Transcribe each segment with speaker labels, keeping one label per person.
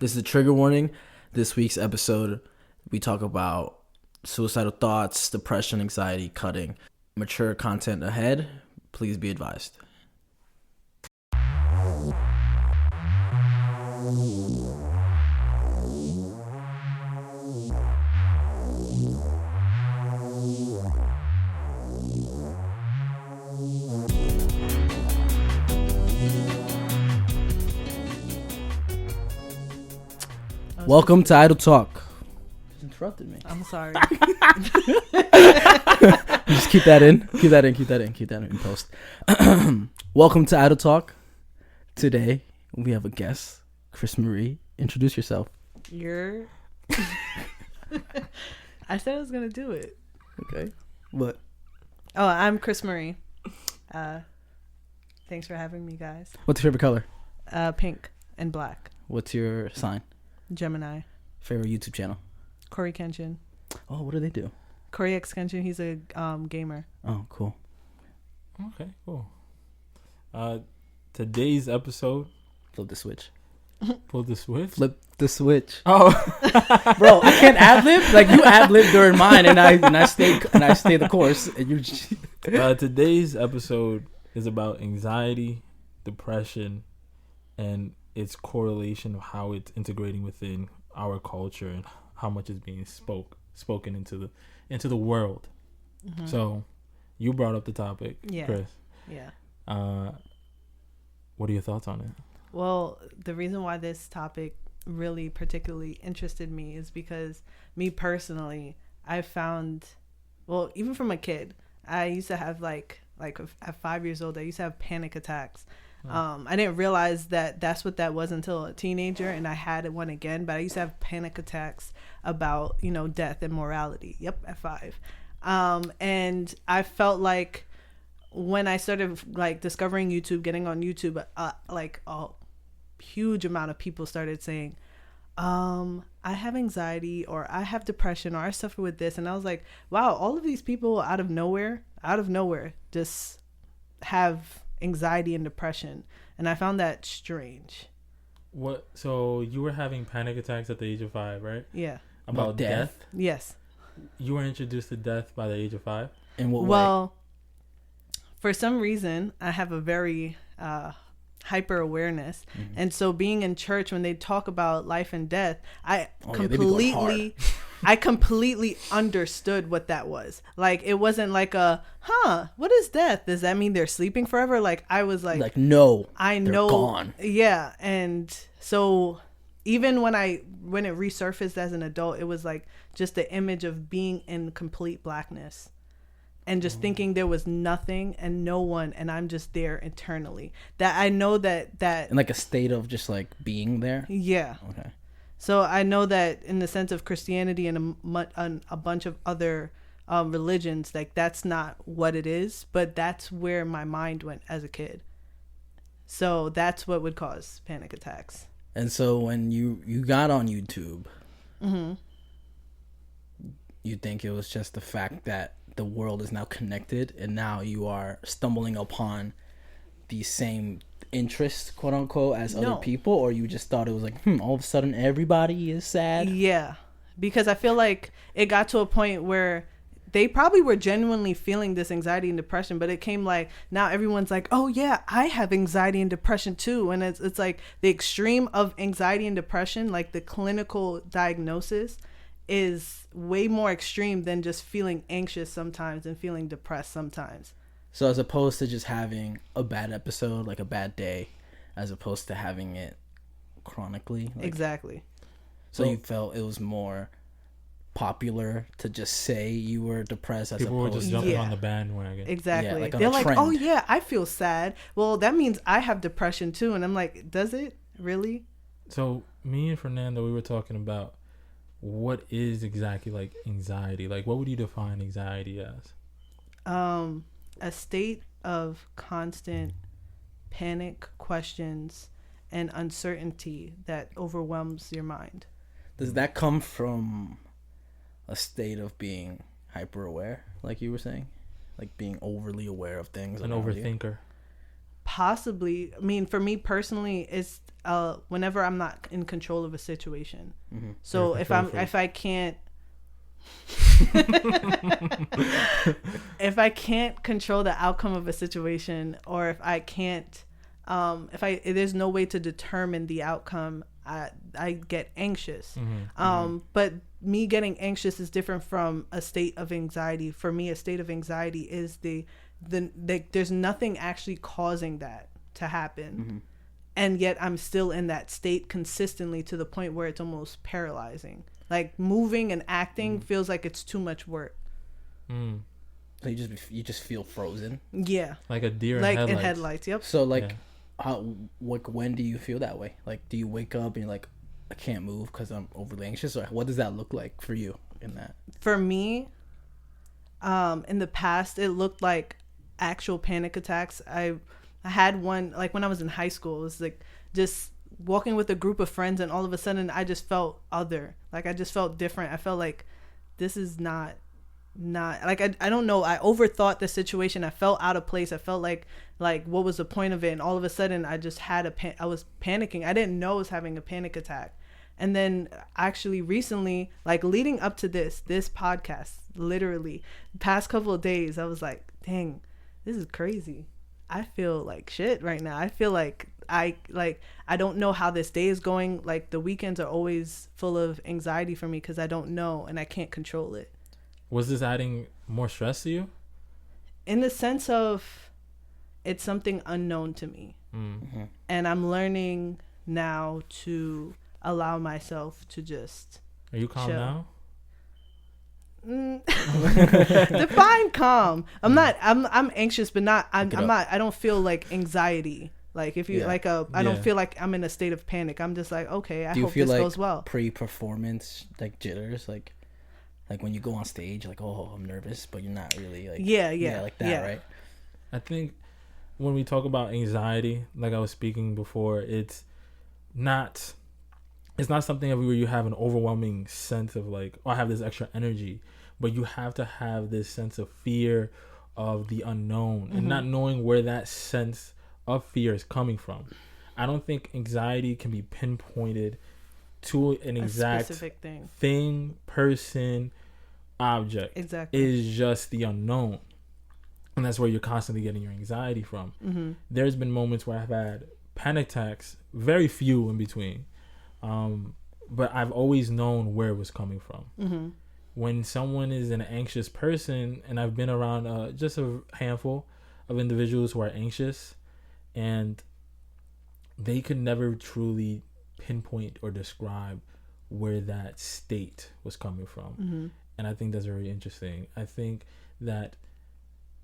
Speaker 1: This is a trigger warning. This week's episode, we talk about suicidal thoughts, depression, anxiety, cutting. Mature content ahead. Please be advised. Welcome to Idle Talk. You interrupted me.
Speaker 2: I'm sorry.
Speaker 1: Just keep that in. Keep that in post. Welcome to Idle Talk. Today we have a guest, Krismarie. Introduce yourself.
Speaker 2: I said I was gonna do it.
Speaker 1: Okay. What?
Speaker 2: Oh, I'm Krismarie. Thanks for having me, guys.
Speaker 1: What's your favorite color?
Speaker 2: Pink and black.
Speaker 1: What's your sign?
Speaker 2: Gemini.
Speaker 1: Favorite YouTube channel?
Speaker 2: Corey Kenshin.
Speaker 1: Oh, what do they do?
Speaker 2: Corey X Kenshin. He's a gamer.
Speaker 1: Oh, cool.
Speaker 3: Okay, cool. Today's episode.
Speaker 1: Flip the switch.
Speaker 3: Pull the switch.
Speaker 1: Flip the switch.
Speaker 3: Oh,
Speaker 1: bro, I can't ad lib. Like you ad lib during mine, and I stay the course. And you.
Speaker 3: Today's episode is about anxiety, depression, and its correlation of how it's integrating within our culture and how much is being spoken into the world. Mm-hmm. So, you brought up the topic,
Speaker 2: yeah.
Speaker 3: Kris.
Speaker 2: Yeah.
Speaker 3: What are your thoughts on it?
Speaker 2: Well, the reason why this topic really particularly interested me is because me personally, I found, well, even from a kid, I used to have like at 5 years old, I used to have panic attacks. I didn't realize that that's what that was until a teenager, and I had one again, but I used to have panic attacks about, death and morality. Yep, at 5. And I felt like when I started like discovering YouTube, getting on YouTube, like a huge amount of people started saying, I have anxiety, or I have depression, or I suffer with this. And I was like, wow, all of these people out of nowhere, just have anxiety and depression. And I found that strange.
Speaker 3: What? So you were having panic attacks at the age of 5, right?
Speaker 2: Yeah.
Speaker 3: About death?
Speaker 2: Yes.
Speaker 3: You were introduced to death by the age of 5?
Speaker 1: In what way?
Speaker 2: Well, for some reason, I have a very hyper awareness. Mm-hmm. And so being in church, when they talk about life and death, I completely understood what that was. Like, it wasn't like what is death? Does that mean they're sleeping forever? Like, I was like
Speaker 1: no,
Speaker 2: I know.
Speaker 1: Gone.
Speaker 2: Yeah. And so even when it resurfaced as an adult, it was like just the image of being in complete blackness and just thinking there was nothing and no one, and I'm just there eternally. That I know that
Speaker 1: in like a state of just like being there.
Speaker 2: Yeah.
Speaker 1: Okay.
Speaker 2: So I know that in the sense of Christianity and a bunch of other religions, like that's not what it is, but that's where my mind went as a kid. So that's what would cause panic attacks.
Speaker 1: And so when you got on YouTube,
Speaker 2: mm-hmm.
Speaker 1: you think it was just the fact that the world is now connected and now you are stumbling upon the same interests, quote unquote, as other people, or you just thought it was like, all of a sudden everybody is sad?
Speaker 2: Yeah, because I feel like it got to a point where they probably were genuinely feeling this anxiety and depression, but it came like now everyone's like, oh yeah, I have anxiety and depression too. And it's like the extreme of anxiety and depression, like the clinical diagnosis is way more extreme than just feeling anxious sometimes and feeling depressed sometimes.
Speaker 1: So as opposed to just having a bad episode, like a bad day, as opposed to having it chronically.
Speaker 2: Exactly.
Speaker 1: So you felt it was more popular to just say you were depressed as
Speaker 3: people
Speaker 1: opposed
Speaker 3: were just jumping on the bandwagon.
Speaker 2: Exactly.
Speaker 1: Yeah, like
Speaker 2: they're like,
Speaker 1: trend.
Speaker 2: oh yeah, I feel sad. Well, that means I have depression too. And I'm like, does it really?
Speaker 3: So me and Fernando, we were talking about what is exactly like anxiety. Like, what would you define anxiety as?
Speaker 2: A state of constant panic, questions, and uncertainty that overwhelms your mind.
Speaker 1: Does that come from a state of being hyper aware, like you were saying? Like being overly aware of things?
Speaker 3: An overthinker.
Speaker 2: Possibly. I mean, for me personally, it's whenever I'm not in control of a situation.
Speaker 1: Mm-hmm.
Speaker 2: So if I can't if I can't control the outcome of a situation, or if I can't if there's no way to determine the outcome, I get anxious. But me getting anxious is different from a state of anxiety. For me, a state of anxiety is there's nothing actually causing that to happen, and yet I'm still in that state consistently to the point where it's almost paralyzing. Like moving and acting feels like it's too much work.
Speaker 1: So you just feel frozen.
Speaker 2: Yeah,
Speaker 3: like a deer
Speaker 2: in headlights. Yep.
Speaker 1: So when do you feel that way? Like, do you wake up and you're like, I can't move because I'm overly anxious, or what does that look like for you in that?
Speaker 2: For me, in the past, it looked like actual panic attacks. I had one like when I was in high school. It was like just walking with a group of friends, and all of a sudden I just felt other. Like I just felt different. I felt like this is not like I don't know. I overthought the situation. I felt out of place. I felt like what was the point of it? And all of a sudden I just had I was panicking. I didn't know I was having a panic attack. And then actually recently, like leading up to this podcast, literally the past couple of days, I was like, dang, this is crazy. I feel like shit right now. I feel like I don't know how this day is going. Like the weekends are always full of anxiety for me because I don't know and I can't control it.
Speaker 3: Was this adding more stress to you?
Speaker 2: In the sense of it's something unknown to me.
Speaker 1: Mm-hmm.
Speaker 2: And I'm learning now to allow myself to just
Speaker 3: Are you calm
Speaker 2: chill.
Speaker 3: now?
Speaker 2: Define calm. I'm anxious, but I'm not, I don't feel like anxiety. Like if you I don't feel like I'm in a state of panic. I'm just like, okay, I hope this goes well.
Speaker 1: Pre-performance like jitters, like when you go on stage, like, oh, I'm nervous, but you're not really like like that, right?
Speaker 3: I think when we talk about anxiety, like I was speaking before, it's not something where you have an overwhelming sense of like, oh, I have this extra energy, but you have to have this sense of fear of the unknown and not knowing where that sense of fear is coming from. I don't think anxiety can be pinpointed to an exact
Speaker 2: specific
Speaker 3: thing, person, object.
Speaker 2: Exactly.
Speaker 3: It is just the unknown. And that's where you're constantly getting your anxiety from. There's been moments where I've had panic attacks, very few in between. But I've always known where it was coming from. When someone is an anxious person, and I've been around just a handful of individuals who are anxious, and they could never truly pinpoint or describe where that state was coming from. And I think that's very interesting. I think that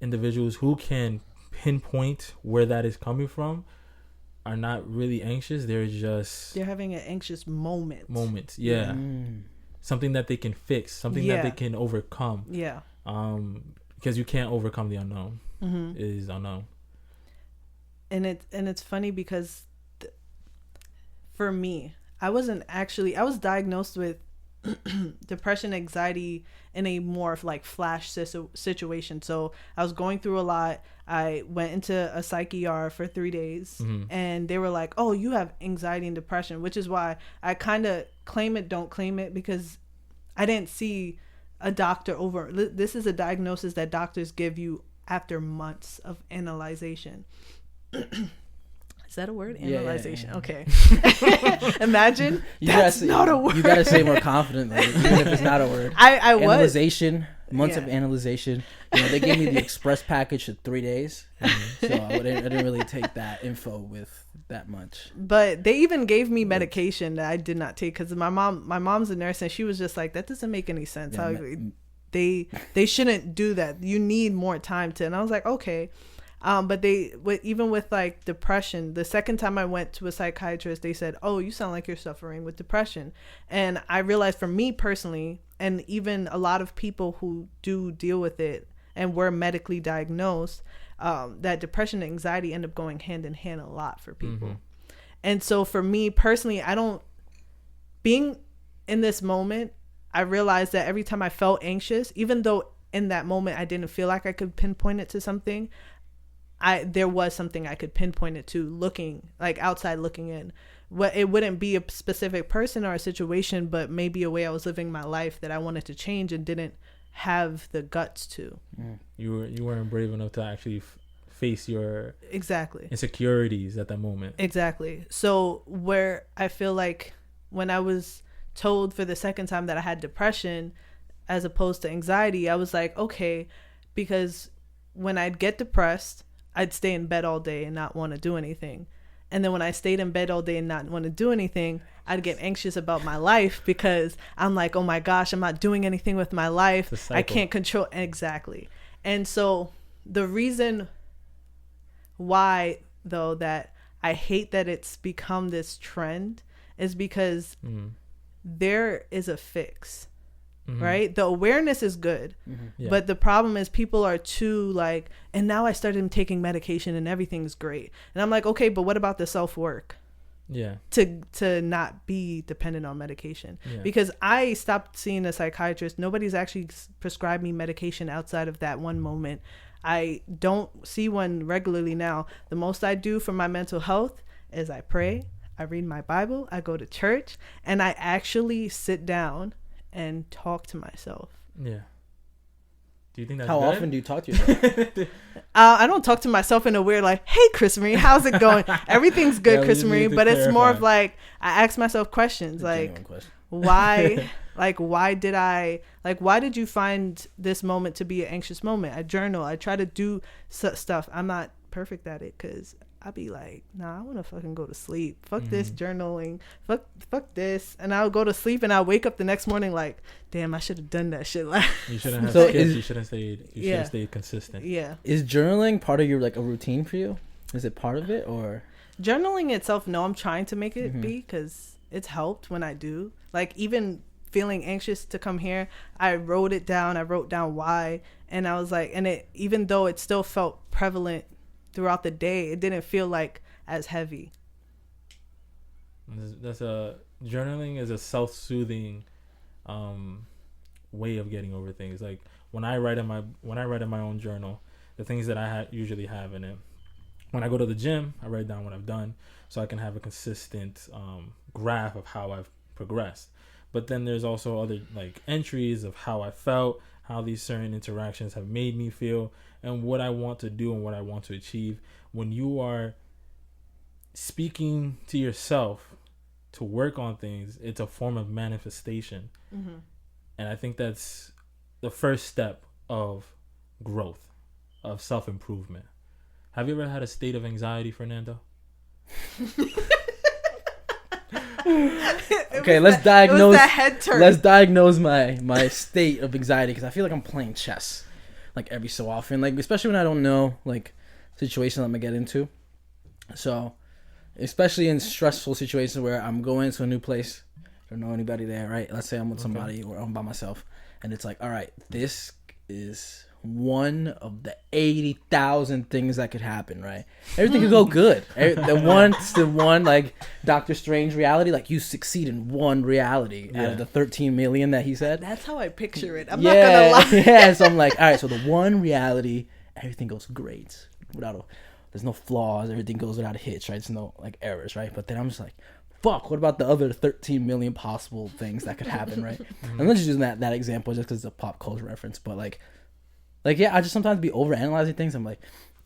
Speaker 3: individuals who can pinpoint where that is coming from are not really anxious. They're
Speaker 2: having an anxious moment.
Speaker 3: Yeah. Something that they can fix, something that they can overcome.
Speaker 2: Yeah.
Speaker 3: Because you can't overcome the unknown. It is unknown.
Speaker 2: And it's funny because for me, I was diagnosed with depression, anxiety in a more like flash situation. So I was going through a lot. I went into a psych ER for 3 days, and they were like, oh, you have anxiety and depression, which is why I kind of claim it, don't claim it, because I didn't see a doctor this is a diagnosis that doctors give you after months of analyzation. Is that a word? Analyzation. Yeah. Okay. Imagine. That's not a word.
Speaker 1: You gotta say more confidently, even if it's not a word.
Speaker 2: I was.
Speaker 1: Analyzation. Months of analyzation. You know, they gave me the express package for 3 days, so I didn't really take that info with that much.
Speaker 2: But they even gave me medication that I did not take because my mom's a nurse, and she was just like, that doesn't make any sense. Yeah, they shouldn't do that. You need more time to. And I was like, okay. But even with like depression, the second time I went to a psychiatrist, they said, oh, you sound like you're suffering with depression. And I realized for me personally, and even a lot of people who do deal with it and were medically diagnosed, that depression and anxiety end up going hand in hand a lot for people. And so for me personally, being in this moment, I realized that every time I felt anxious, even though in that moment I didn't feel like I could pinpoint it to something, there was something I could pinpoint it to, looking like outside looking in. It wouldn't be a specific person or a situation, but maybe a way I was living my life that I wanted to change and didn't have the guts to.
Speaker 3: You weren't brave enough to actually face your
Speaker 2: exactly
Speaker 3: insecurities at that moment.
Speaker 2: Exactly. So where I feel like when I was told for the second time that I had depression as opposed to anxiety, I was like, okay, because when I'd get depressed, I'd stay in bed all day and not want to do anything. And then when I stayed in bed all day and not want to do anything, I'd get anxious about my life because I'm like, oh my gosh, I'm not doing anything with my life. I can't control. Exactly. And so the reason why, though, that I hate that it's become this trend is because there is a fix. Right? The awareness is good. But the problem is people are too like, and now I started taking medication and everything's great. And I'm like, okay, but what about the self-work? Yeah. To not be dependent on medication. Yeah. Because I stopped seeing a psychiatrist. Nobody's actually prescribed me medication outside of that one moment. I don't see one regularly now. The most I do for my mental health is I pray, I read my Bible, I go to church, and I actually sit down and talk to myself.
Speaker 3: Yeah. Do you think that's
Speaker 1: How
Speaker 3: good?
Speaker 1: often do you talk to yourself?
Speaker 2: I don't talk to myself in a weird like, hey, Krismarie, how's it going? Everything's good, Krismarie. But it's more of like, I ask myself questions like, why? Like, why did you find this moment to be an anxious moment? I journal. I try to do stuff. I'm not perfect at it because I'll be like, nah, I want to fucking go to sleep. Fuck this journaling. Fuck this. And I'll go to sleep and I'll wake up the next morning like, damn, I should have done that shit. Like,
Speaker 3: you shouldn't have skipped. You should have stayed consistent.
Speaker 2: Yeah.
Speaker 1: Is journaling part of your like a routine for you? Is it part of it or?
Speaker 2: Journaling itself, no, I'm trying to make it be because it's helped when I do. Like even feeling anxious to come here, I wrote it down. I wrote down why. And I was like, and it, even though it still felt prevalent throughout the day, it didn't feel like as heavy.
Speaker 3: Journaling is a self-soothing way of getting over things. Like when I write in my own journal, the things that I usually have in it. When I go to the gym, I write down what I've done so I can have a consistent graph of how I've progressed. But then there's also other like entries of how I felt, how these certain interactions have made me feel, and what I want to do and what I want to achieve. When you are speaking to yourself to work on things, it's a form of manifestation. And I think that's the first step of growth, of self-improvement. Have you ever had a state of anxiety, Fernando?
Speaker 1: Okay, let's diagnose my state of anxiety because I feel like I'm playing chess like every so often, like especially when I don't know like situations I'm gonna get into. So especially in stressful situations where I'm going to a new place, don't know anybody there, right? Let's say I'm with somebody or I'm by myself, and it's like, all right, this is one of the 80,000 things that could happen, right? Everything could go good. The one like Doctor Strange reality, like you succeed in one reality out of the 13 million that he said.
Speaker 2: That's how I picture it. I'm not gonna lie.
Speaker 1: Yeah, so I'm like, all right, so the one reality, everything goes great there's no flaws, everything goes without a hitch, right? There's no like errors, right? But then I'm just like, fuck, what about the other 13 million possible things that could happen, right? And let's just use that example just because it's a pop culture reference, but like yeah, I just sometimes be overanalyzing things. I'm like,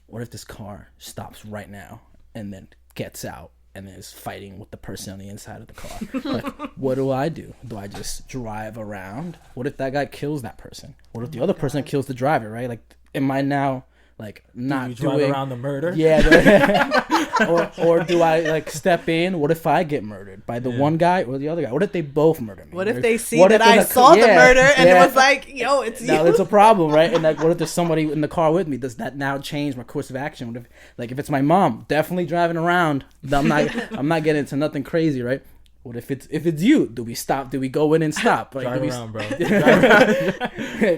Speaker 1: what if this car stops right now and then gets out and then is fighting with the person on the inside of the car? Like, what do I do? Do I just drive around? What if that guy kills that person? What if the other person kills the driver, right? Like, am I now like not
Speaker 3: you drive around the murder?
Speaker 1: Yeah. or do I like step in? What if I get murdered by the one guy or the other guy? What if they both murder me?
Speaker 2: What if they see that I saw the murder and it was like, yo, it's
Speaker 1: now
Speaker 2: you?
Speaker 1: It's a problem, right? And like, what if there's somebody in the car with me? Does that now change my course of action? What if it's my mom, definitely driving around? I'm not getting into nothing crazy, right? What if it's you? Do we stop? Do we go in and stop? Like,
Speaker 3: drive around, bro.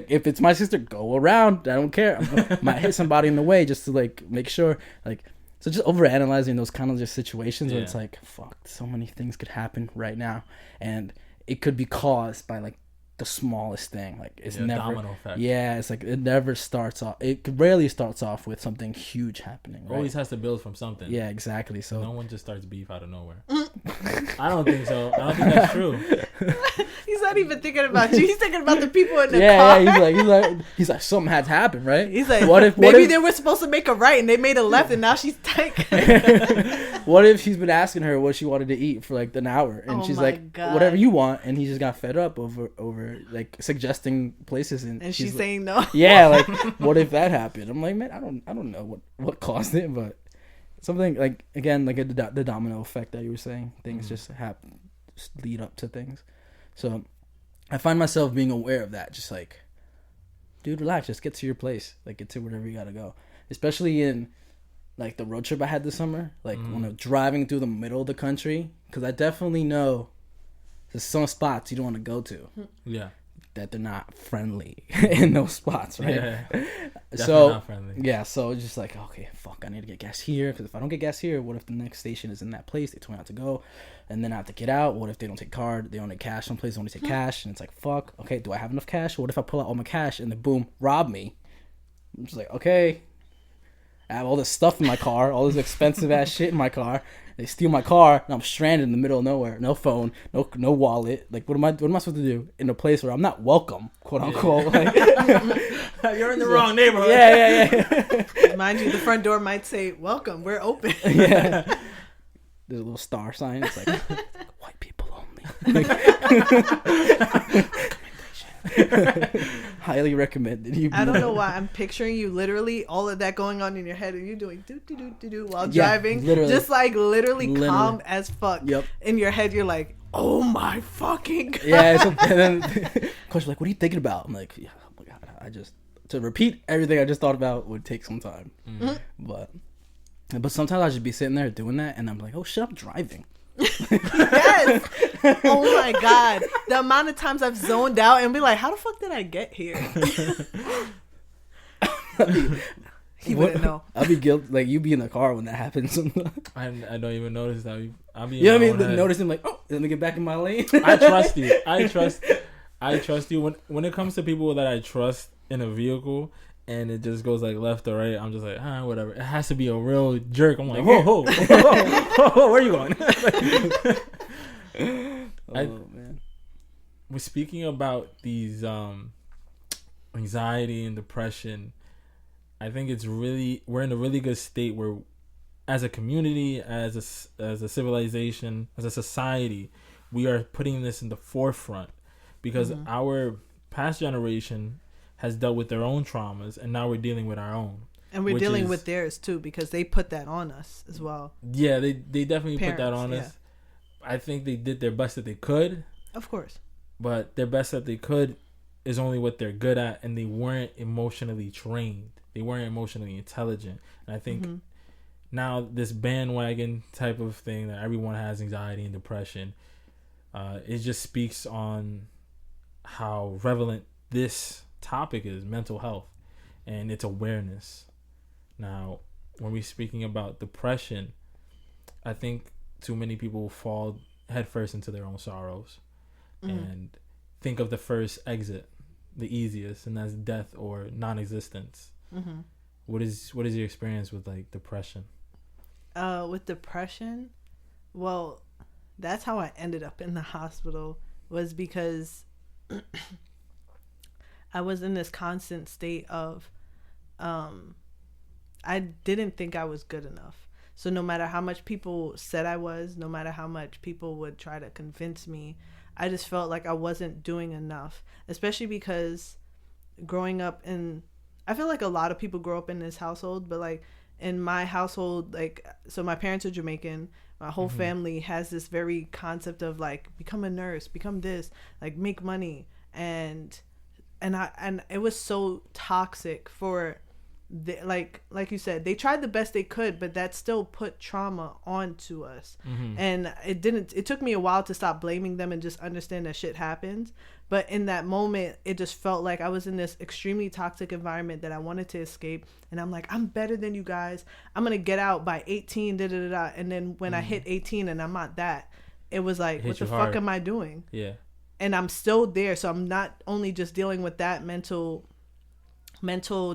Speaker 1: If it's my sister, go around. I don't care. I might hit somebody in the way just to like make sure. Like, so just overanalyzing those kind of just situations where it's like, fuck, so many things could happen right now, and it could be caused by like the smallest thing. Like it's
Speaker 3: yeah,
Speaker 1: never
Speaker 3: domino effect.
Speaker 1: Yeah, it's like it never starts off. It rarely starts off with something huge happening. Right?
Speaker 3: Always has to build from something.
Speaker 1: Yeah, exactly. So
Speaker 3: no one just starts beef out of nowhere. I don't think so. I don't think that's true.
Speaker 2: He's not even thinking about you. He's thinking about the people in the car.
Speaker 1: Yeah. He's like something had to happen, right?
Speaker 2: He's like,
Speaker 1: what if
Speaker 2: they were supposed to make a right and they made a left and now she's taking.
Speaker 1: What if she's been asking her what she wanted to eat for like an hour and she's like,
Speaker 2: God.
Speaker 1: whatever you want, and he just got fed up over like suggesting places and
Speaker 2: she's
Speaker 1: like,
Speaker 2: saying no.
Speaker 1: Yeah, like what if that happened? I'm like, man, I don't know what caused it, but something like, again, like the domino effect that you were saying, things just happen, just lead up to things. So I find myself being aware of that, just like, dude, relax, just get to your place, like get to wherever you gotta go, especially in like the road trip I had this summer, like when I'm driving through the middle of the country, because I definitely know there's some spots you don't want to go to.
Speaker 3: Yeah.
Speaker 1: That they're not friendly in those spots, right?
Speaker 3: Yeah.
Speaker 1: So
Speaker 3: not friendly.
Speaker 1: Yeah, so it's just like, okay, fuck, I need to get gas here, because if I don't get gas here, what if the next station is in that place they told me not to go, and then I have to get out? What if they don't take card, they only cash someplace, they only take cash, and it's like, fuck, okay, do I have enough cash? What if I pull out all my cash and then boom, rob me? I'm just like, okay, I have all this stuff in my car, all this expensive ass shit in my car. They steal my car, and I'm stranded in the middle of nowhere. No phone, no wallet. Like, what am I supposed to do in a place where I'm not welcome, quote unquote? Like,
Speaker 3: you're in the wrong neighborhood.
Speaker 1: Yeah.
Speaker 2: Mind you, the front door might say, "Welcome, we're open."
Speaker 1: Yeah. There's a little star sign. It's like white people only. Highly recommended.
Speaker 2: I don't know why I'm picturing you literally all of that going on in your head and you doing do do do do do while driving, just like literally calm as fuck.
Speaker 1: Yep.
Speaker 2: In your head, you're like, oh my fucking God.
Speaker 1: Yeah. So, and then coach like, what are you thinking about? I'm like, yeah, oh my God, I just to repeat everything I just thought about would take some time, but sometimes I just be sitting there doing that, and I'm like, oh shit, I'm driving.
Speaker 2: Yes. Oh my God, the amount of times I've zoned out and be like, how the fuck did I get here? He wouldn't know.
Speaker 1: I'll be guilty. Like, you be in the car when that happens.
Speaker 3: I don't even notice that. I'll be.
Speaker 1: You know what I mean? Noticing like, oh, let me get back in my lane.
Speaker 3: I trust you. I trust you. When it comes to people that I trust in a vehicle, and it just goes like left or right, I'm just like, whatever. It has to be a real jerk. I'm like, whoa, where are you going?
Speaker 1: Man.
Speaker 3: We're speaking about these anxiety and depression. I think we're in a really good state where, as a community, as a civilization, as a society, we are putting this in the forefront, because our past generation has dealt with their own traumas, and now we're dealing with our own.
Speaker 2: And we're dealing with theirs too, because they put that on us as well.
Speaker 3: Yeah, they definitely put that on us. I think they did their best that they could.
Speaker 2: Of course. But
Speaker 3: their best that they could is only what they're good at, and they weren't emotionally trained. They weren't emotionally intelligent. And I think now this bandwagon type of thing that everyone has anxiety and depression, it just speaks on how prevalent this topic is, mental health and its awareness. Now, when we're speaking about depression, I think too many people fall headfirst into their own sorrows and think of the first exit, the easiest, and that's death or non-existence. What is your experience with like depression?
Speaker 2: With depression, well, that's how I ended up in the hospital, was because I was in this constant state of I didn't think I was good enough. So no matter how much people said I was, no matter how much people would try to convince me, I just felt like I wasn't doing enough, especially because growing up I feel like a lot of people grow up in this household, but like in my household, like, so my parents are Jamaican. My whole family has this very concept of like, become a nurse, become this, like make money. And it was so toxic for like you said, they tried the best they could, but that still put trauma onto us. And it took me a while to stop blaming them and just understand that shit happens. But in that moment, it just felt like I was in this extremely toxic environment that I wanted to escape. And I'm like, I'm better than you guys. I'm going to get out by 18, And then when I hit 18 and I'm not that, it was like, what the fuck am I doing?
Speaker 3: Yeah.
Speaker 2: and I'm still there. So I'm not only just dealing with that mental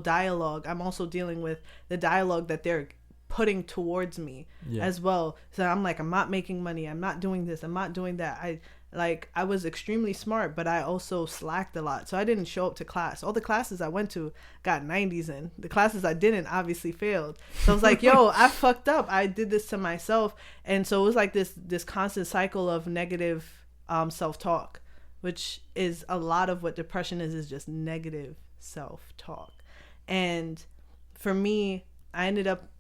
Speaker 2: dialogue, I'm also dealing with the dialogue that they're putting towards me as well. So I'm like, I'm not making money, I'm not doing this, I'm not doing that. I was extremely smart, but I also slacked a lot. So I didn't show up to class. All the classes I went to got 90s in. The classes I didn't obviously failed. So I was like, yo, I fucked up. I did this to myself. And so it was like this constant cycle of negative self-talk, which is a lot of what depression is just negative self-talk. And for me, I ended up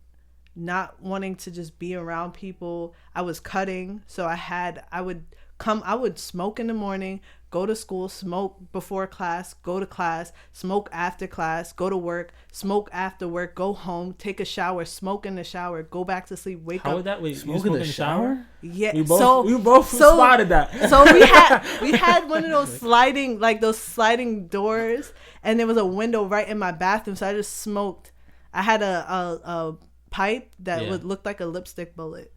Speaker 2: not wanting to just be around people. I was cutting. So I would smoke in the morning, go to school, smoke before class, go to class, smoke after class, go to work, smoke after work, go home, take a shower, smoke in the shower, go back to sleep, wake up.
Speaker 3: How would that way? Smoke in the shower?
Speaker 2: Yeah.
Speaker 3: We both spotted that.
Speaker 2: So we had one of those sliding doors, and there was a window right in my bathroom. So I just smoked. I had a pipe that would look like a lipstick bullet.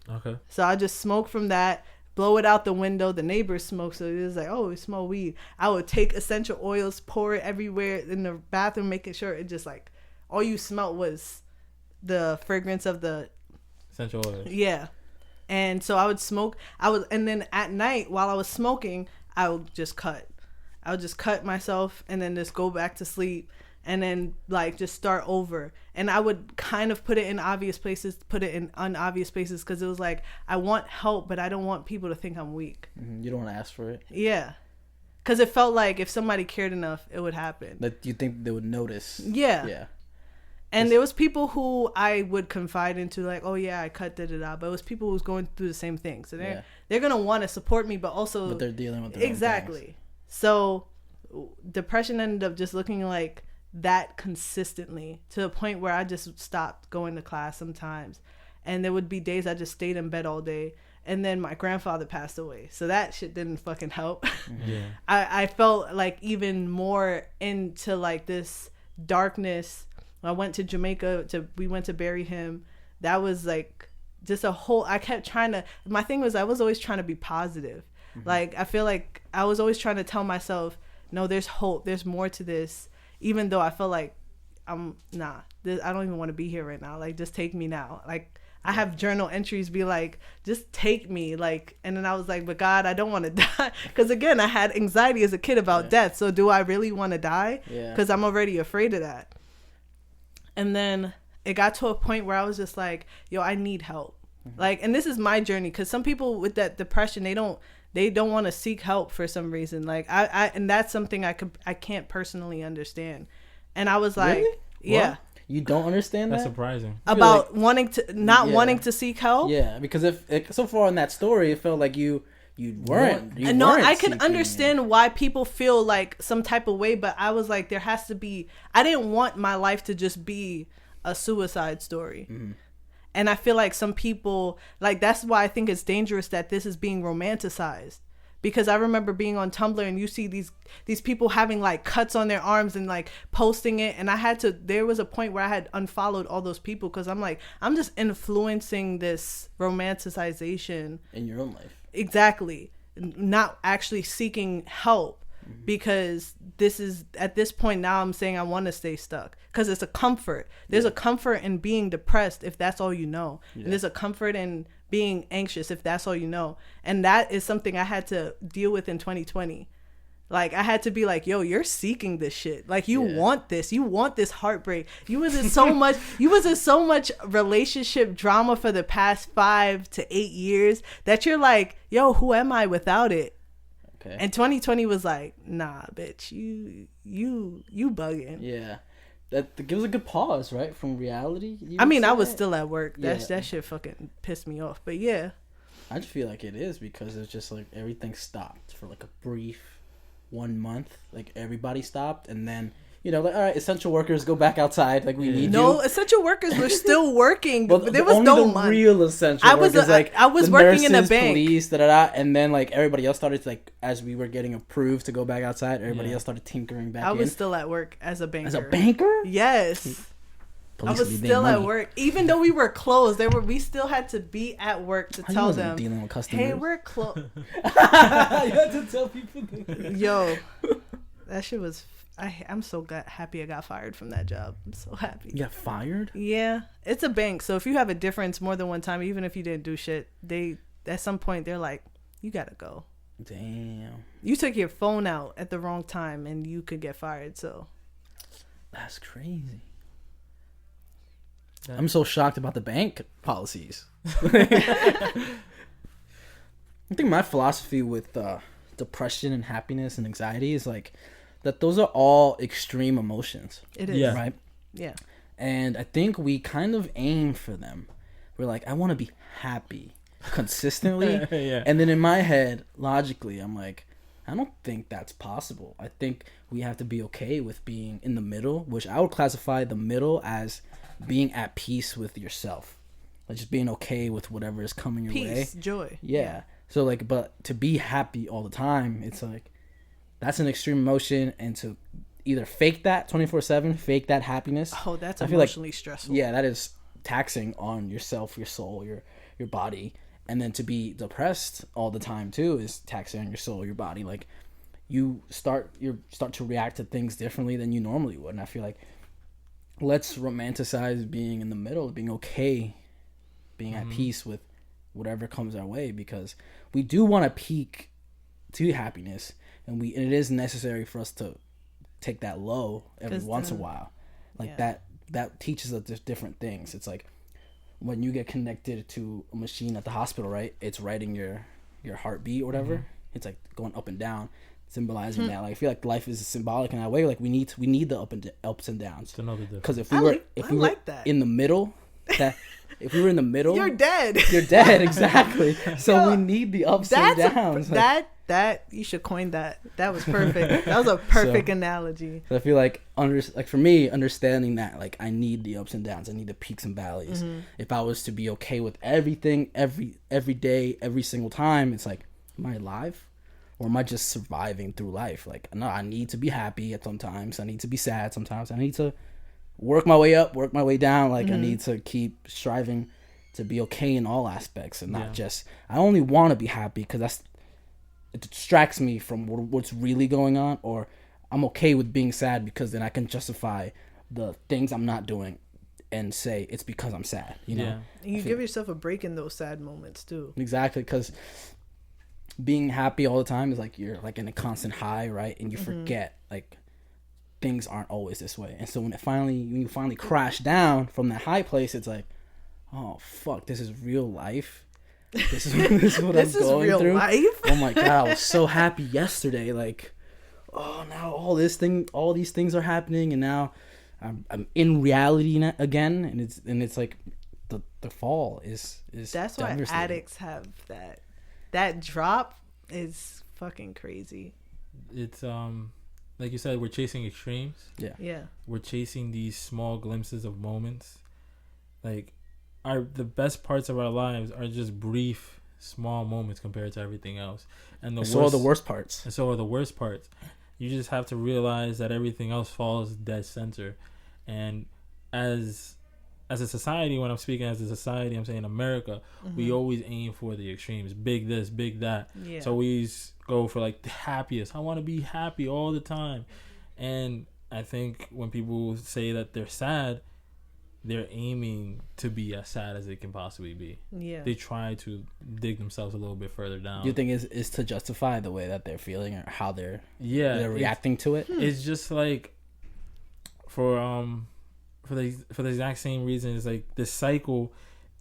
Speaker 3: Okay.
Speaker 2: So I just smoked from that. Blow it out the window. The neighbors smoke, so it was like, oh, we smoke weed. I would take essential oils, pour it everywhere in the bathroom, making sure it just like all you smelled was the fragrance of the
Speaker 3: essential oils.
Speaker 2: Yeah. And so I would smoke. And then at night while I was smoking, I would just cut. I would just cut myself and then just go back to sleep. And then like just start over. And I would kind of put it in obvious places, put it in unobvious places, because it was like, I want help, but I don't want people to think I'm weak.
Speaker 1: You don't want to ask for it?
Speaker 2: Yeah. Because it felt like if somebody cared enough, it would happen.
Speaker 1: That you think they would notice?
Speaker 2: Yeah.
Speaker 1: Yeah.
Speaker 2: And there was people who I would confide into, like, oh yeah, I cut da-da-da. But it was people who was going through the same thing. So they're going to want to support me, but also...
Speaker 1: But they're dealing with their own things.
Speaker 2: So depression ended up just looking like that consistently, to the point where I just stopped going to class sometimes. And there would be days I just stayed in bed all day. And then my grandfather passed away, so that shit didn't fucking help.
Speaker 3: Yeah.
Speaker 2: I felt like even more into like this darkness. I went to Jamaica we went to bury him. That was like just a whole, I kept trying to, my thing was I was always trying to be positive. Like I feel like I was always trying to tell myself, no, there's hope, there's more to this. Even though I felt like I don't even want to be here right now. Like, just take me now. Like, I have journal entries be like, just take me. Like, and then I was like, but God, I don't want to die. Because again, I had anxiety as a kid about death. So do I really want to die? Because I'm already afraid of that. And then it got to a point where I was just like, yo, I need help. Like, and this is my journey. Because some people with that depression, they don't want to seek help for some reason. Like and that's something I can't personally understand. And I was like,
Speaker 1: really?
Speaker 2: Yeah.
Speaker 1: What? You don't understand that?
Speaker 3: That's surprising.
Speaker 2: About wanting to seek help?
Speaker 1: Yeah, because if so far in that story, it felt like you weren't.
Speaker 2: No, I can understand why people feel like some type of way, but I was like, there has to be, I didn't want my life to just be a suicide story. And I feel like some people, like, that's why I think it's dangerous that this is being romanticized. Because I remember being on Tumblr and you see these people having like cuts on their arms and like posting it. And there was a point where I had unfollowed all those people because I'm like, I'm just influencing this romanticization.
Speaker 1: In your own life.
Speaker 2: Exactly. Not actually seeking help. Because this is, at this point now, I'm saying I want to stay stuck because it's a comfort. There's a comfort in being depressed if that's all you know. And there's a comfort in being anxious if that's all you know. And that is something I had to deal with in 2020. Like, I had to be like, yo, you're seeking this shit. Like, you want this. You want this heartbreak. You was in so much relationship drama for the past 5 to 8 years that you're like, yo, who am I without it? Okay. And 2020 was like, nah, bitch, you bugging.
Speaker 1: Yeah. That gives a good pause, right? From reality.
Speaker 2: I mean, I was still at work. That shit fucking pissed me off. But yeah.
Speaker 1: I just feel like it is because it's just like everything stopped for like a brief 1 month. Like everybody stopped, and then, you know, like, all right, essential workers, go back outside. Like, we need you.
Speaker 2: No, essential workers were still working. Well, there was no money.
Speaker 1: Real essential workers. I was
Speaker 2: working
Speaker 1: nurses,
Speaker 2: in a bank.
Speaker 1: Police, and then like everybody else started to, like, as we were getting approved to go back outside, everybody else started tinkering back in.
Speaker 2: I was still at work as a banker.
Speaker 1: As a banker?
Speaker 2: Yes.
Speaker 1: police
Speaker 2: I was still at work, even though we were closed. We still had to be at work to tell them,
Speaker 1: dealing with customers.
Speaker 2: "Hey, we're closed." You
Speaker 3: had to tell people.
Speaker 2: Yo, that shit was. I'm so happy I got fired from that job. I'm so happy.
Speaker 1: You got fired?
Speaker 2: Yeah, it's a bank, so if you have a difference more than one time, even if you didn't do shit, they at some point they're like, "You gotta go."
Speaker 1: Damn.
Speaker 2: You took your phone out at the wrong time, and you could get fired. So
Speaker 1: that's crazy. I'm so shocked about the bank policies. I think my philosophy with depression and happiness and anxiety is like that those are all extreme emotions.
Speaker 2: It is.
Speaker 3: Yeah.
Speaker 1: Right?
Speaker 2: Yeah.
Speaker 1: And I think we kind of aim for them. We're like, I want to be happy consistently.
Speaker 3: Yeah.
Speaker 1: And then in my head, logically, I'm like, I don't think that's possible. I think we have to be okay with being in the middle, which I would classify the middle as being at peace with yourself, like just being okay with whatever is coming your way.
Speaker 2: Peace, joy.
Speaker 1: Yeah. So like, but to be happy all the time, it's like that's an extreme emotion, and to either fake that 24/7, fake that happiness.
Speaker 2: Oh, that's
Speaker 1: I feel
Speaker 2: emotionally
Speaker 1: like,
Speaker 2: stressful.
Speaker 1: Yeah, that is taxing on yourself, your soul, your body, and then to be depressed all the time too is taxing on your soul, your body. Like you start to react to things differently than you normally would, and I feel like let's romanticize being in the middle, being okay, being at peace with whatever comes our way, because we do want to peak to happiness, and it is necessary for us to take that low every once in a while. Like that teaches us different things. It's like when you get connected to a machine at the hospital, right? It's writing your heartbeat or whatever. It's like going up and down, symbolizing that. Like I feel like life is symbolic in that way. Like we need the ups and downs. Because if we were in the middle, if we were in the middle,
Speaker 2: you're dead.
Speaker 1: You're dead, exactly. So we need the ups and downs.
Speaker 2: That you should coin that. That was perfect. That was a perfect analogy.
Speaker 1: So I feel like for me, understanding that, like I need the ups and downs. I need the peaks and valleys. If I was to be okay with everything every day, every single time, it's like, am I alive? Or am I just surviving through life? Like, no, I need to be happy at sometimes. I need to be sad sometimes. I need to work my way up, work my way down. Like, I need to keep striving to be okay in all aspects, and not just, I only want to be happy because it distracts me from what's really going on, or I'm okay with being sad because then I can justify the things I'm not doing and say it's because I'm sad, you know?
Speaker 3: Yeah.
Speaker 2: And you give yourself a break in those sad moments too.
Speaker 1: Exactly, because being happy all the time is like you're like in a constant high, right? And you forget like things aren't always this way. And so when you finally crash down from that high place, it's like, oh fuck, this is real life. This is what I'm going
Speaker 2: real
Speaker 1: through.
Speaker 2: Life?
Speaker 1: Oh my god, I was so happy yesterday. Like, oh, now all these things are happening, and now I'm in reality again, and it's like the fall is
Speaker 2: that's why addicts have that drop is fucking crazy.
Speaker 3: It's like you said, we're chasing extremes.
Speaker 2: Yeah.
Speaker 3: We're chasing these small glimpses of moments. Like the best parts of our lives are just brief, small moments compared to everything else. And
Speaker 1: so are the worst parts.
Speaker 3: And so are the worst parts. You just have to realize that everything else falls dead center. And as a society, when I'm speaking as a society, I'm saying America, we always aim for the extremes. Big this, big that. Yeah. So we always go for like the happiest. I want to be happy all the time. And I think when people say that they're sad, they're aiming to be as sad as they can possibly be. Yeah. They try to dig themselves a little bit further down.
Speaker 1: Do you think is to justify the way that they're feeling or how they're reacting to it?
Speaker 3: It's just like for the exact same reason. It's like this cycle,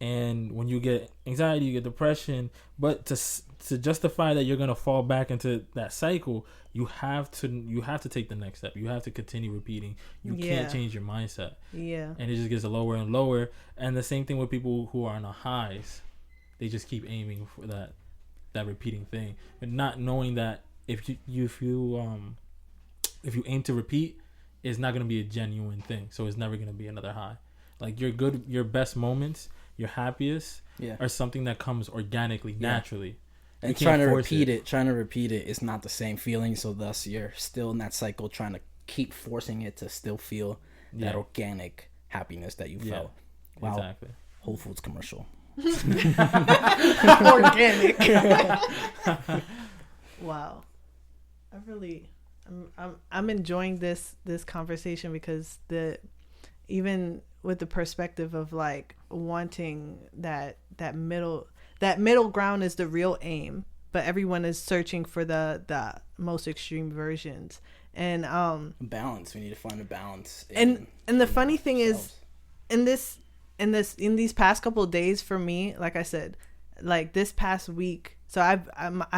Speaker 3: and when you get anxiety, you get depression. But to justify that you're gonna fall back into that cycle, you have to take the next step. You have to continue repeating. You can't change your mindset. Yeah. And it just gets lower and lower. And the same thing with people who are on the highs. They just keep aiming for that repeating thing, but not knowing that if you aim to repeat, it's not gonna be a genuine thing. So it's never gonna be another high. Like your best moments, your happiest, are something that comes organically, naturally.
Speaker 1: And trying to repeat it is not the same feeling, so thus you're still in that cycle trying to keep forcing it to still feel that organic happiness that you felt. Wow. Exactly. Whole Foods commercial.
Speaker 2: Organic. Wow. I'm enjoying this conversation because even with the perspective of like wanting that middle ground is the real aim, but everyone is searching for the most extreme versions. And
Speaker 1: balance. We need to find a balance.
Speaker 2: And the funny thing is, in these past couple of days for me, like I said, like this past week, so I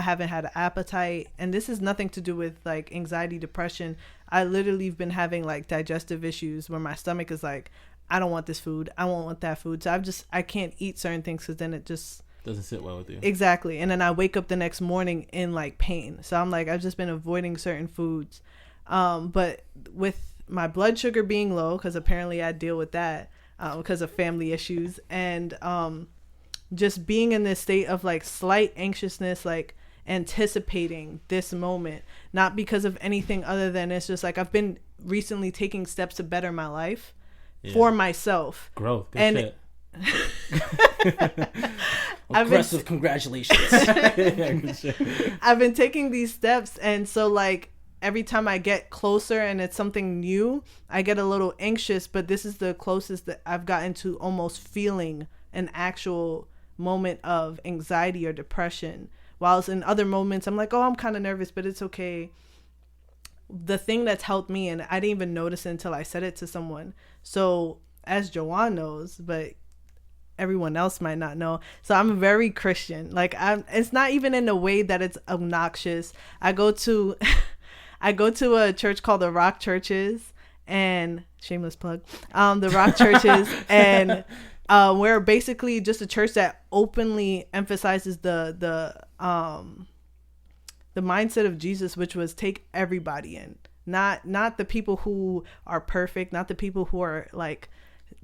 Speaker 2: haven't had an appetite, and this is nothing to do with like anxiety, depression. I literally have been having like digestive issues where my stomach is like, I don't want this food, I won't want that food. So I can't eat certain things because then it just
Speaker 3: doesn't sit well with you.
Speaker 2: Exactly. And then I wake up the next morning in like pain. So I'm like, I've just been avoiding certain foods. But with my blood sugar being low, because apparently I deal with that because of family issues, and just being in this state of like slight anxiousness, like anticipating this moment, not because of anything other than it's just like I've been recently taking steps to better my life for myself.
Speaker 3: Growth. Good shit.
Speaker 1: Aggressive congratulations.
Speaker 2: I've been taking these steps, and so like every time I get closer and it's something new, I get a little anxious, but this is the closest that I've gotten to almost feeling an actual moment of anxiety or depression. Whilst in other moments I'm like, oh, I'm kind of nervous, but it's okay. The thing that's helped me, and I didn't even notice it until I said it to someone. So as Joanne knows, but everyone else might not know. So I'm very Christian. Like it's not even in a way that it's obnoxious. I go to a church called the Rock Churches, and shameless plug, the Rock Churches, and we're basically just a church that openly emphasizes the mindset of Jesus, which was take everybody in, not the people who are perfect, not the people who are like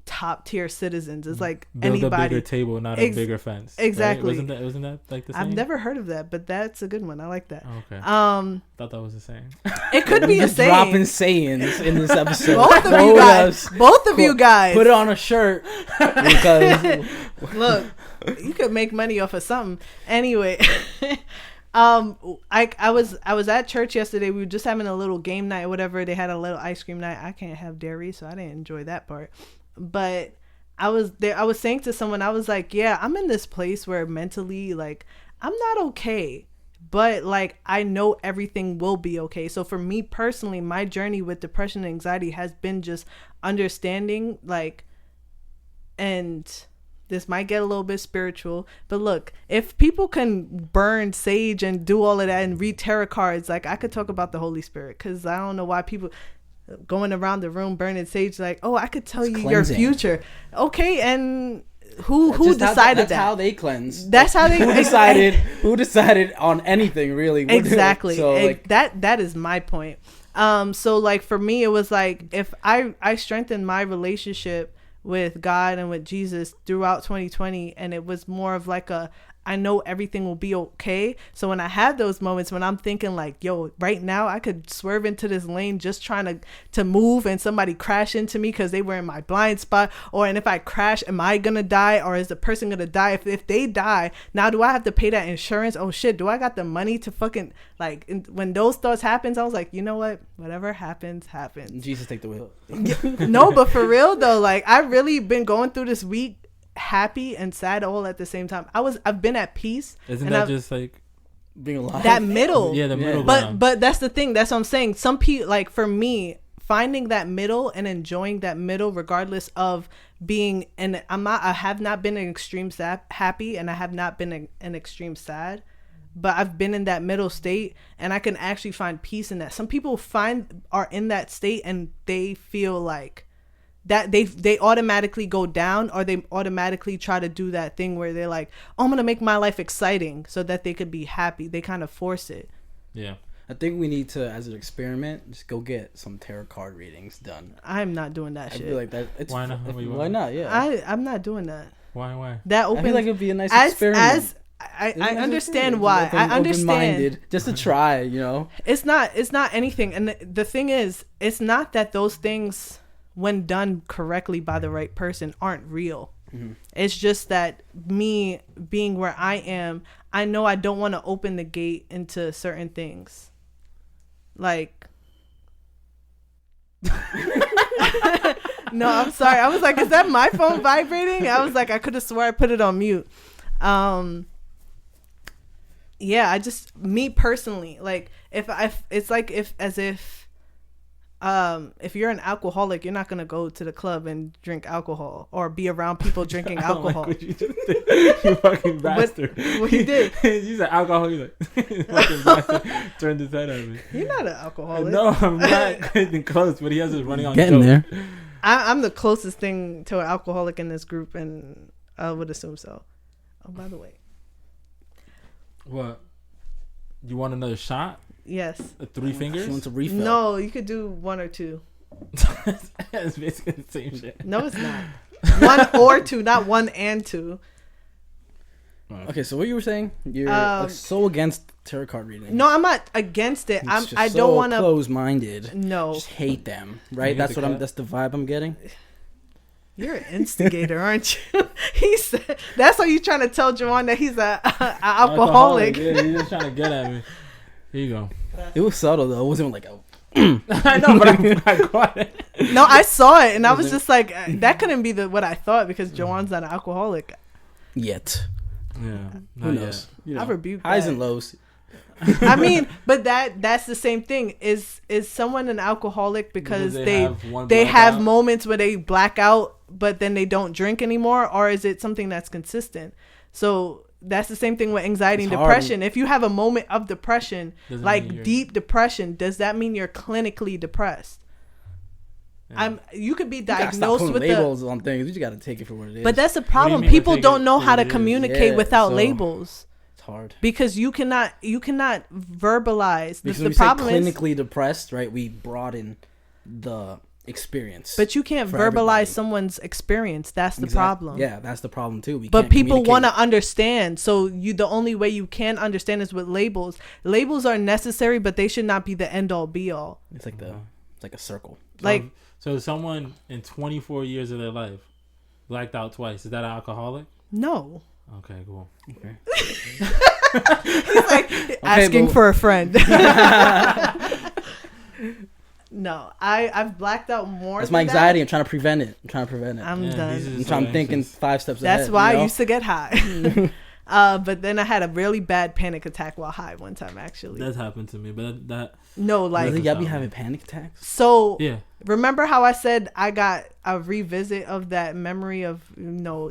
Speaker 2: top tier citizens. It's like build anybody.
Speaker 3: A bigger table, not a bigger fence.
Speaker 2: Exactly.
Speaker 3: Right? Wasn't that like the same?
Speaker 2: I've never heard of that, but that's a good one. I like that.
Speaker 3: Okay. Thought that was the same.
Speaker 2: It could be a saying.
Speaker 1: Dropping sayings in this episode.
Speaker 2: Both of you guys.
Speaker 1: Put it on a shirt because
Speaker 2: look, you could make money off of something. Anyway, I was at church yesterday. We were just having a little game night or whatever. They had a little ice cream night. I can't have dairy, so I didn't enjoy that part. But I was there. I was saying to someone, I was like, yeah, I'm in this place where mentally, like, I'm not okay, but like, I know everything will be okay. So for me personally, my journey with depression and anxiety has been just understanding, like, and this might get a little bit spiritual, but look, if people can burn sage and do all of that and read tarot cards, like I could talk about the Holy Spirit, because I don't know why people going around the room burning sage like, oh, I could tell you cleansing. Your future. Okay, and who decided
Speaker 1: that's how they cleanse.
Speaker 2: That's how they
Speaker 1: who decided on anything really.
Speaker 2: Exactly.
Speaker 1: So like,
Speaker 2: that is my point. So like for me, it was like if I strengthened my relationship with God and with Jesus throughout 2020, and it was more of like I know everything will be okay. So when I had those moments when I'm thinking like, yo, right now I could swerve into this lane just trying to move, and somebody crash into me because they were in my blind spot, and if I crash, am I gonna die, or is the person gonna die? If they die, now do I have to pay that insurance? Oh shit, do I got the money to fucking, like, when those thoughts happens, I was like, you know what, whatever happens.
Speaker 1: Jesus, take the wheel.
Speaker 2: No, but for real though, like I really been going through this week happy and sad all at the same time. I've been at peace.
Speaker 3: Isn't that just like
Speaker 1: being alive?
Speaker 2: That middle.
Speaker 3: Yeah, the middle.
Speaker 2: But that's the thing. That's what I'm saying. Some people, like for me, finding that middle and enjoying that middle, regardless of being, and I have not been an extreme happy, and I have not been an extreme sad, but I've been in that middle state, and I can actually find peace in that. Some people are in that state and they feel like that they automatically go down, or they automatically try to do that thing where they're like, oh, I'm gonna make my life exciting so that they could be happy. They kind of force it.
Speaker 3: Yeah,
Speaker 1: I think we need to, as an experiment, just go get some tarot card readings done.
Speaker 2: I'm not doing that shit.
Speaker 1: I feel like that.
Speaker 3: Why not?
Speaker 1: Why not? Yeah,
Speaker 2: I'm not doing that.
Speaker 3: Why?
Speaker 2: That open.
Speaker 1: I feel like it'd be a nice experiment.
Speaker 2: I understand why. I understand.
Speaker 1: Open-minded, just to try, you know.
Speaker 2: It's not anything, and the thing is, it's not that those things when done correctly by the right person, aren't real. It's just that me being where I am, I know I don't want to open the gate into certain things. Like, no, I'm sorry. I was like, is that my phone vibrating? I was like, I could have swore I put it on mute. Yeah, I just, me personally, like, it's like if you're an alcoholic, you're not gonna go to the club and drink alcohol or be around people drinking alcohol.
Speaker 3: Like what you just did. You fucking bastard.
Speaker 2: What he did?
Speaker 3: You said alcohol. He's like, fucking bastard. Turned his head at me.
Speaker 2: You're not an alcoholic.
Speaker 3: No, I'm not even close. But he has this running on.
Speaker 1: Getting
Speaker 3: joke.
Speaker 1: there.
Speaker 2: I'm the closest thing to an alcoholic in this group, and I would assume so. Oh, by the way.
Speaker 3: What? You want another shot?
Speaker 2: Yes.
Speaker 3: 3 fingers?
Speaker 1: She wants a refill.
Speaker 2: No, you could do 1 or 2.
Speaker 3: It's basically the same shit.
Speaker 2: No, it's not. 1 or 2, not 1 and 2.
Speaker 1: Okay, so what you were saying? You're so against tarot card reading.
Speaker 2: No, I'm not against it. I
Speaker 1: so
Speaker 2: don't want to
Speaker 1: close-minded.
Speaker 2: No.
Speaker 1: Just hate them, right? That's the vibe I'm getting.
Speaker 2: You're an instigator, aren't you? He said that's why you trying to tell Joan that he's a alcoholic.
Speaker 3: Yeah, he's just trying to get at me. Here you go.
Speaker 1: It was subtle though. It wasn't like a.
Speaker 3: I know, but I got it.
Speaker 2: No, I saw it, and I was just like, that couldn't be what I thought because Joan's not an alcoholic.
Speaker 1: Yet.
Speaker 3: Yeah.
Speaker 1: Who knows?
Speaker 3: You know.
Speaker 2: I rebuke
Speaker 1: Highs
Speaker 2: that.
Speaker 1: and lows.
Speaker 2: I mean, but that's the same thing. Is someone an alcoholic because they have moments where they black out, but then they don't drink anymore, or is it something that's consistent? So that's the same thing with anxiety and depression. If you have a moment of depression, like deep depression, does that mean you're clinically depressed? Yeah. You could be diagnosed with
Speaker 1: labels on things. You just got to take it for what it is.
Speaker 2: But that's the problem. People don't know how to communicate without labels.
Speaker 1: It's hard
Speaker 2: because you cannot verbalize.
Speaker 1: Because
Speaker 2: the problem
Speaker 1: is clinically depressed, right? We broaden the experience,
Speaker 2: but you can't verbalize everybody. Someone's experience. That's the problem.
Speaker 1: Yeah, that's the problem too.
Speaker 2: But people want to understand, so the only way you can understand is with labels. Labels are necessary, but they should not be the end all be all.
Speaker 1: It's like a circle.
Speaker 3: So someone in 24 years of their life blacked out twice. Is that an alcoholic?
Speaker 2: No.
Speaker 3: Okay, cool.
Speaker 1: Okay.
Speaker 2: He's like asking for a friend. No, I've blacked out more.
Speaker 1: That's my anxiety. I'm trying to prevent it.
Speaker 2: I'm done.
Speaker 1: I'm thinking 5 steps ahead.
Speaker 2: That's why I used to get high. But then I had a really bad panic attack while high one time, actually.
Speaker 3: That's happened to me, but that...
Speaker 2: No, like...
Speaker 1: Really? Y'all be having panic attacks?
Speaker 2: So,
Speaker 3: yeah.
Speaker 2: Remember how I said I got a revisit of that memory of,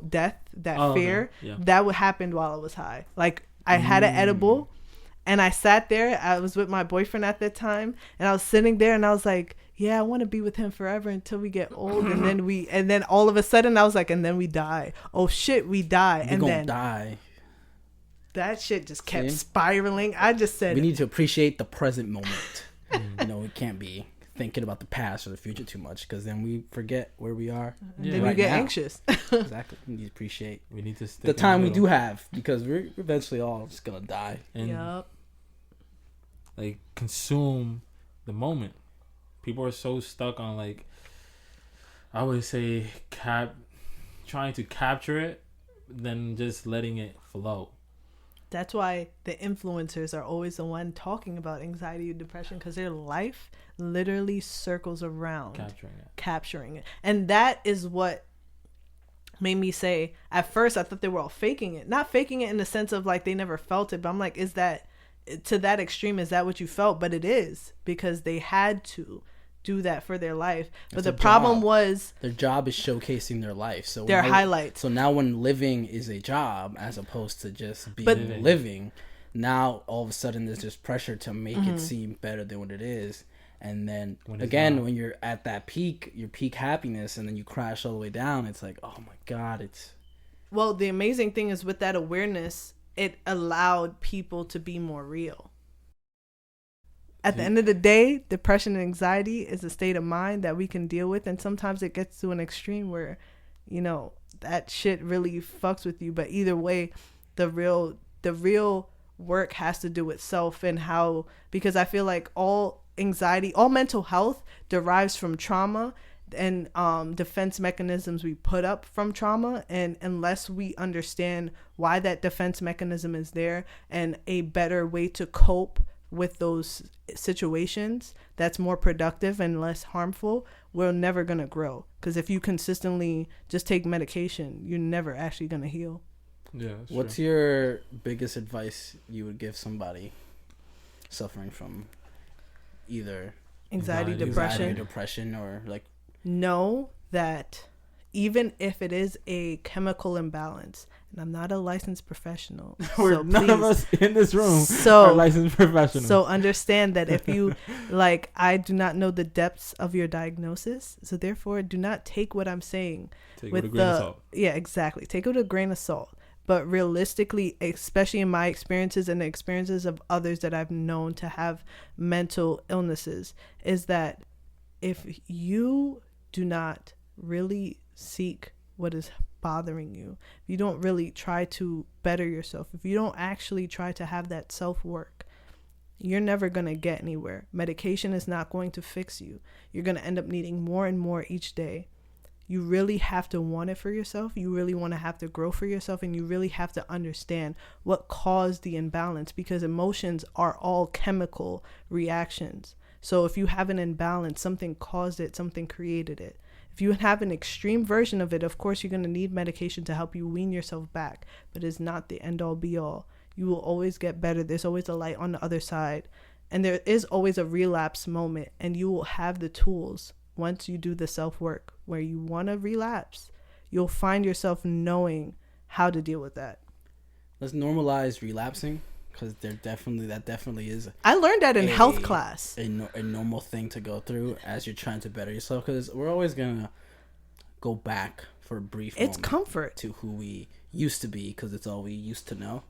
Speaker 2: death, that fear?
Speaker 3: Okay. Yeah.
Speaker 2: That would happen while I was high. Like, I had an edible, and I sat there. I was with my boyfriend at that time, and I was sitting there, and I was like, yeah, I want to be with him forever until we get old. And then all of a sudden, I was like, and then we die. Oh, shit, we die.
Speaker 1: We're gonna die.
Speaker 2: That shit just kept spiraling. I just said...
Speaker 1: We need to appreciate the present moment. We can't be thinking about the past or the future too much because then we forget where we are.
Speaker 2: Then we get anxious.
Speaker 1: Exactly. We need to appreciate
Speaker 3: stick
Speaker 1: the time we do have because we're eventually all just going to die.
Speaker 3: And like consume the moment. People are so stuck on I would say trying to capture it than just letting it flow.
Speaker 2: That's why the influencers are always the one talking about anxiety and depression because their life literally circles around capturing it. And that is what made me say, at first I thought they were all faking it. Not faking it in the sense of they never felt it, but I'm like, is that to that extreme? Is that what you felt? But it is because they had to do that for their life. But the problem was
Speaker 1: their job is showcasing their life, so
Speaker 2: their highlights.
Speaker 1: So now when living is a job as opposed to just living, now all of a sudden there's this pressure to make it seem better than what it is. And then when you're at that peak, your peak happiness, and then you crash all the way down, it's like, oh my God,
Speaker 2: well, the amazing thing is with that awareness, it allowed people to be more real. At the end of the day, depression and anxiety is a state of mind that we can deal with. And sometimes it gets to an extreme where, that shit really fucks with you. But either way, the real work has to do with self and how, because I feel like all anxiety, all mental health derives from trauma. defense mechanisms we put up from trauma, and unless we understand why that defense mechanism is there and a better way to cope with those situations that's more productive and less harmful, we're never going to grow. Because if you consistently just take medication, you're never actually going to heal.
Speaker 3: Yeah.
Speaker 1: What's your biggest advice you would give somebody suffering from either
Speaker 2: anxiety,
Speaker 1: depression, or like,
Speaker 2: know that even if it is a chemical imbalance, and I'm not a licensed professional,
Speaker 3: None of us in this room are licensed professionals.
Speaker 2: So understand that if you, like, I do not know the depths of your diagnosis, so therefore do not take what I'm saying
Speaker 3: with a grain of salt.
Speaker 2: Yeah, exactly. Take it with a grain of salt. But realistically, especially in my experiences and the experiences of others that I've known to have mental illnesses, is that if you do not really seek what is bothering you, if you don't really try to better yourself, if you don't actually try to have that self-work, you're never going to get anywhere. Medication is not going to fix you. You're going to end up needing more and more each day. You really have to want it for yourself. You really want to have to grow for yourself, and you really have to understand what caused the imbalance, because emotions are all chemical reactions. So if you have an imbalance, something caused it, something created it. If you have an extreme version of it, of course, you're going to need medication to help you wean yourself back, but it's not the end all be all. You will always get better. There's always a light on the other side, and there is always a relapse moment, and you will have the tools once you do the self-work where you want to relapse. You'll find yourself knowing how to deal with that.
Speaker 1: Let's normalize relapsing, because that definitely is.
Speaker 2: I learned that in health class.
Speaker 1: A normal thing to go through as you're trying to better yourself, because we're always gonna go back for a brief.
Speaker 2: It's comfort
Speaker 1: to who we used to be, because it's all we used to know.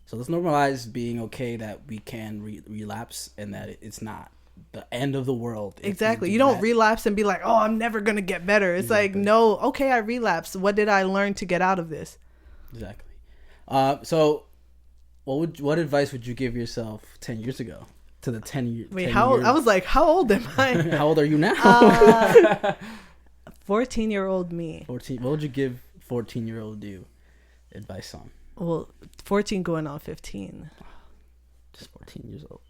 Speaker 1: So let's normalize being okay that we can relapse, and that it's not the end of the world.
Speaker 2: Exactly. You don't relapse and be like, oh, I'm never gonna get better. It's like, no, okay, I relapsed. What did I learn to get out of this?
Speaker 1: Exactly. So what advice would you give yourself 10 years ago to the 10 years?
Speaker 2: Wait, how old? I was like, how old am I?
Speaker 1: How old are you now?
Speaker 2: 14-year-old me.
Speaker 1: 14. What would you give 14-year-old you advice on?
Speaker 2: Well, 14 going on 15.
Speaker 1: Just 14 years old.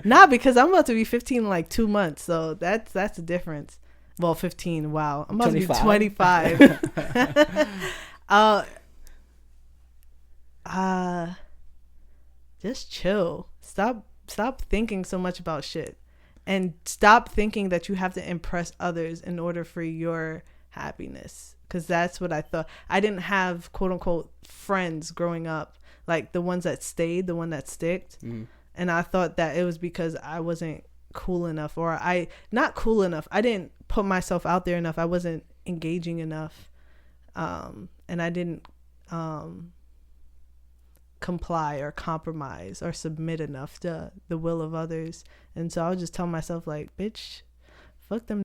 Speaker 2: Nah, because I'm about to be 15 in like 2 months, so that's the difference. Well, 15. Wow, I'm about 25? To be 25. Just chill. Stop thinking so much about shit, and stop thinking that you have to impress others in order for your happiness. Because that's what I thought. I didn't have quote unquote friends growing up, like the ones that stayed, the one that sticked. And I thought that it was because I wasn't cool enough, or not cool enough. I didn't put myself out there enough. I wasn't engaging enough. And I didn't comply or compromise or submit enough to the will of others. And so I would just tell myself, like, bitch, fuck them.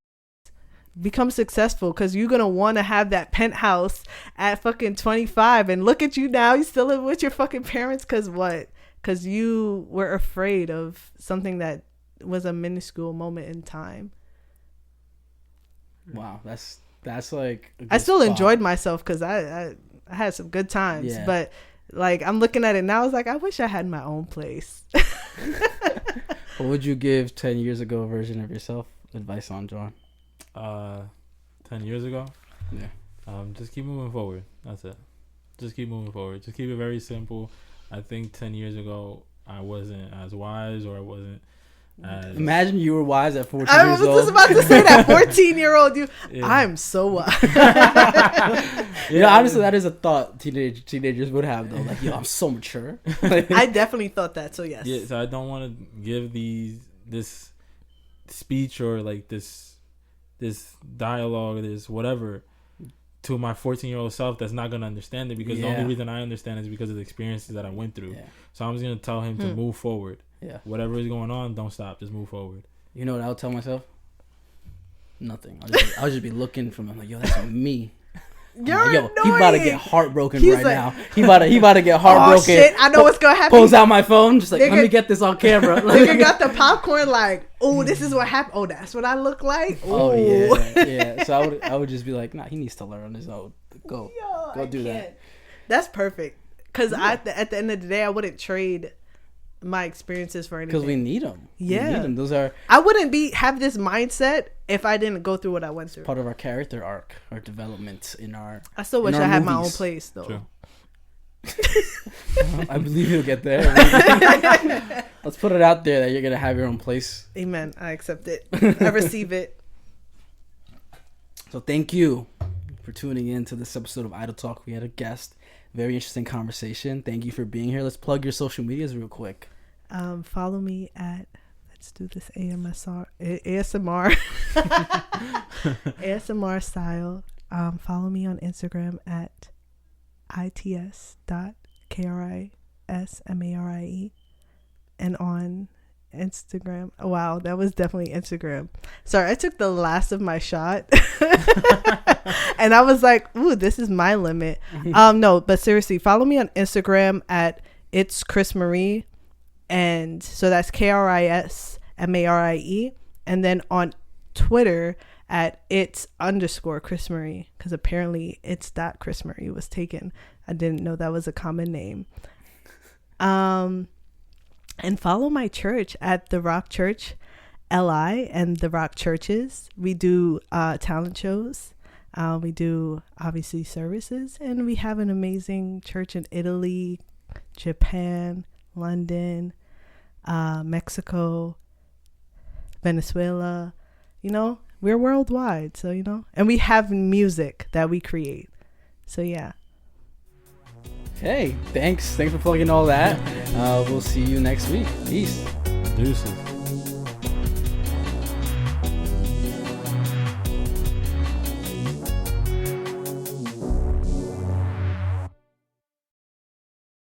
Speaker 2: Become successful, because you're gonna want to have that penthouse at fucking 25, and look at you now, you still live with your fucking parents. Because you were afraid of something that was a minuscule moment in time.
Speaker 1: Wow, that's like
Speaker 2: I still enjoyed myself, because I had some good times. Yeah. But like, I'm looking at it now, I was like, I wish I had my own place.
Speaker 1: What would you give 10 years ago version of yourself advice on, John?
Speaker 3: 10 years ago?
Speaker 1: Yeah.
Speaker 3: Just keep moving forward. That's it. Just keep moving forward. Just keep it very simple. I think 10 years ago, I wasn't as wise, or I wasn't as...
Speaker 1: Imagine you were wise at 14 years old. I was
Speaker 2: just about to say that. 14-year-old you. Yeah. I'm so wise.
Speaker 1: Yeah, honestly, that is a thought teenagers would have, though. Like, yo, I'm so mature.
Speaker 2: I definitely thought that, so yes.
Speaker 3: Yeah, so I don't want to give this speech, or like this dialogue, this whatever, to my 14-year-old self that's not going to understand it, because the only reason I understand is because of the experiences that I went through. Yeah. So I'm just going to tell him to move forward.
Speaker 1: Yeah.
Speaker 3: Whatever is going on, don't stop. Just move forward.
Speaker 1: You know what I'll tell myself? Nothing. I'll just be looking from, I'm like, yo, that's me.
Speaker 2: You're
Speaker 1: yo,
Speaker 2: annoying.
Speaker 1: he about to get heartbroken
Speaker 2: He's
Speaker 1: right
Speaker 2: like,
Speaker 1: now. He about to get heartbroken.
Speaker 2: Oh shit! I know what's gonna happen.
Speaker 1: Pulls out my phone, just like,
Speaker 2: Nigga,
Speaker 1: let me get this on camera.
Speaker 2: Nigga got the popcorn. Like, oh, this is what happened. Oh, that's what I look like. Ooh.
Speaker 1: Oh yeah. So I would just be like, nah, he needs to learn on his own. Go do that.
Speaker 2: That's perfect. Cause at the end of the day, I wouldn't trade my experiences for anything.
Speaker 1: Because we need them.
Speaker 2: Yeah,
Speaker 1: we need them. Those are.
Speaker 2: I wouldn't have this mindset if I didn't go through what I went through.
Speaker 1: Part of our character arc, our development in our.
Speaker 2: I still wish I had my own place though.
Speaker 3: True.
Speaker 1: I believe you'll get there. Let's put it out there that you're gonna have your own place.
Speaker 2: Amen. I accept it. I receive it.
Speaker 1: So thank you for tuning in to this episode of Idle Talk. We had a guest. Very interesting conversation. Thank you for being here. Let's plug your social medias real quick.
Speaker 2: Follow me at, let's do this ASMR ASMR style. Follow me on Instagram at its.KRISMARIE and on Instagram. Wow, that was definitely Instagram. Sorry, I took the last of my shot and I was like, ooh, this is my limit. No, but seriously, follow me on Instagram at it's Krismarie, and so that's KRISMARIE, and then on Twitter at it's_Krismarie, because apparently it's.Krismarie was taken. I didn't know that was a common name. And follow my church at The Rock Church LI and The Rock Churches. We do talent shows. We do obviously services, and we have an amazing church in Italy, Japan, London, Mexico, Venezuela. You know, we're worldwide, so you know, and we have music that we create. So yeah.
Speaker 1: Hey, thanks for plugging all that. We'll see you next week. Peace.
Speaker 3: Deuces.